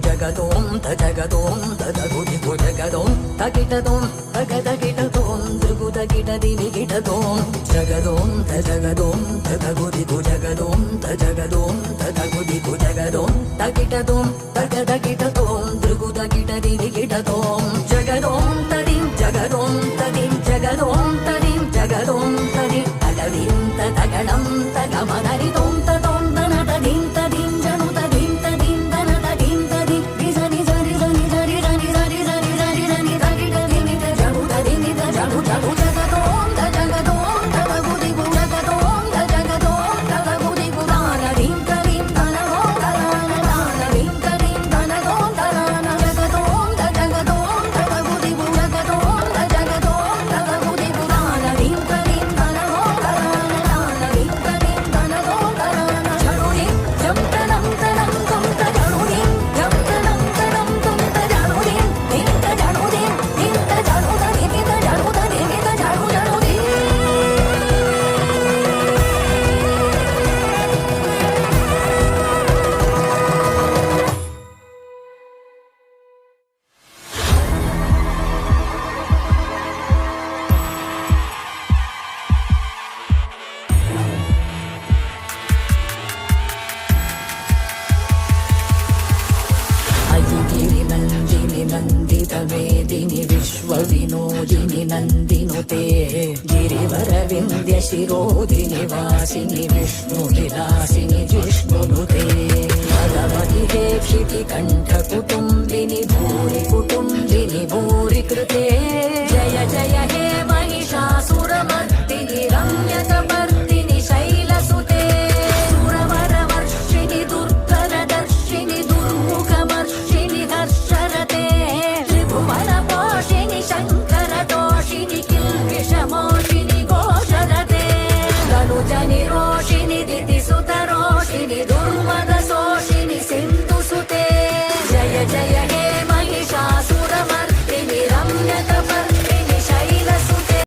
జగదోం తజగదోం తదగుదిగు జగదోం తగిటదోం తగదగిటదోం దృగుదగిట దివిగిటదోం జగదోం తజగదోం తదగుదిగు జగదోం తజగదోం తదగుదిగు జగదోం తగిటదోం తగదగిటదోం దృగుదగిట దివిగిటదోం జగదోం తదిం జగదోం తదిం జగదోం తదిం జగదోం తది తగదిం తగణం తగమదరిదోం తదోం తన తదిం తదిం జను తదిం తదిం తన తదిం తది నిజని జని జని జని జని జని జని జని జని తగిట దిని జను తదిని జను జను జగదోం తజగదోం తదగుదిగు జగదోం తజగదోం తదగుదిగు దానదిం తదిం తనగోం తదాన దానదిం తదిం తనగోం తదాన జగదోం తజగదోం తదగుదిగు జగదోం తజగదోం తదగుదిగు దానదిం తదిం తనగోం తదాన దానదిం తదిం తనగోం తదాన జనుదిం జంతనం తనం తుంత జనుదిం జంతనం తనం తుంత జనుదిం ఇంత జనుదిం ఇంత జనుదని మిత జనుదని మిత జను జనుదిం అయిగిరి నందిని నందిత వేదిని విశ్వ వినోదిని నందినుతే గిరివర వింధ్య శిరోధిని వాసిని విష్ణు విలాసిని జిష్ణునుతే భగవతి దేక్షితి కంఠ కుటుంబిని భూరి కుటుంబిని భూరి